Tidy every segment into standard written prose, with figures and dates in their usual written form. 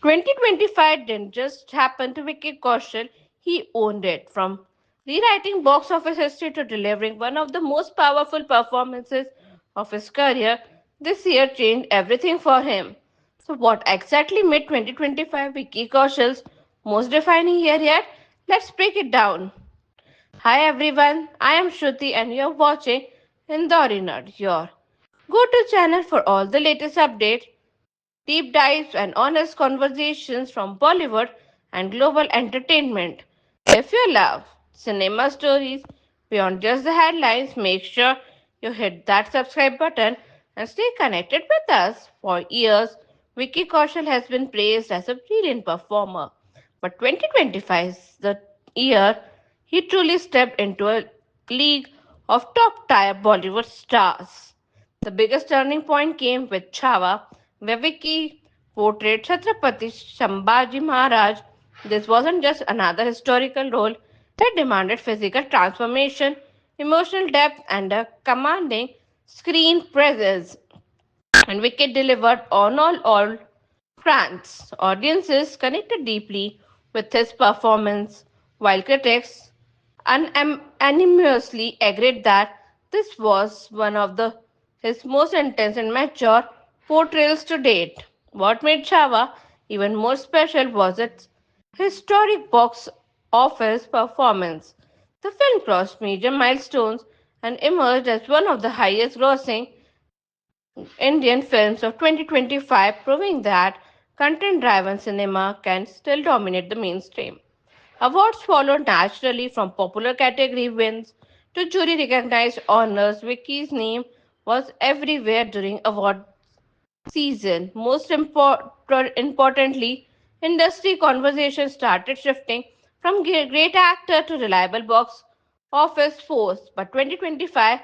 2025 didn't just happen to Vicky Kaushal, he owned it. From rewriting box office history to delivering one of the most powerful performances of his career, this year changed everything for him. So, what exactly made 2025 Vicky Kaushal's most defining year yet? Let's break it down. Hi everyone, I am Shruti and you're watching Indori Nerd, your go-to channel for all the latest updates, deep dives, and honest conversations from Bollywood and global entertainment. If you love cinema stories beyond just the headlines, make sure you hit that subscribe button and stay connected with us. For years, Vicky Kaushal has been praised as a brilliant performer, but 2025 is the year he truly stepped into a league of top tier Bollywood stars. The biggest turning point came with Chhawa, where Vicky portrayed Chhatrapati Sambhaji Maharaj. This wasn't just another historical role, it demanded physical transformation, emotional depth, and a commanding screen presence. And Wicked delivered on all fronts. Audiences connected deeply with his performance, while critics unanimously agreed that this was one of his most intense and mature portrayals to date. What made Chava even more special was its historic box office performance. The film crossed major milestones and emerged as one of the highest grossing Indian films of 2025, proving that content driven cinema can still dominate the mainstream. Awards followed naturally from popular category wins to jury recognized honors. Vicky's name was everywhere during award season. Importantly, industry conversation started shifting from great actor to reliable box office force. But 2025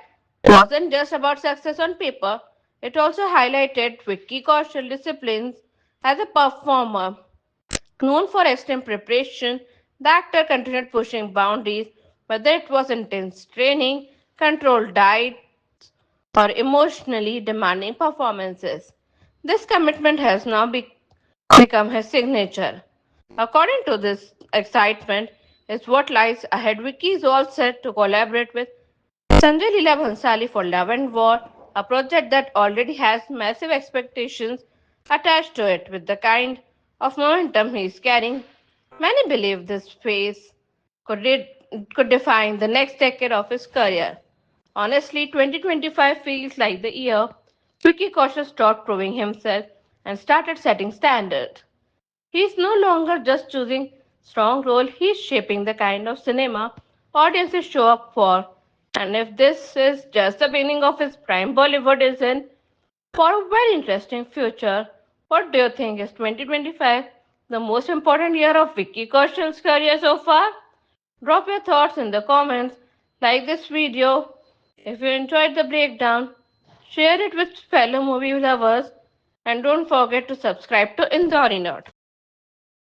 wasn't just about success on paper, it also highlighted Vicky Kaushal disciplines as a performer. Known for extreme preparation, the actor continued pushing boundaries, whether it was intense training, controlled diet, or emotionally demanding performances. This commitment has now become his signature. According to this excitement is what lies ahead. Vicky is all set to collaborate with Sanjay Leela Bhansali for Love and War, a project that already has massive expectations attached to it. With the kind of momentum he is carrying, many believe this phase could define the next decade of his career. Honestly, 2025 feels like the year Vicky Kaushal stopped proving himself and started setting standards. He is no longer just choosing strong role, he is shaping the kind of cinema audiences show up for. And if this is just the beginning of his prime, Bollywood is in for a very interesting future. What do you think is 2025 the most important year of Vicky Kaushal's career so far? Drop your thoughts in the comments, like this video if you enjoyed the breakdown, share it with fellow movie lovers, and don't forget to subscribe to Indori Nerd.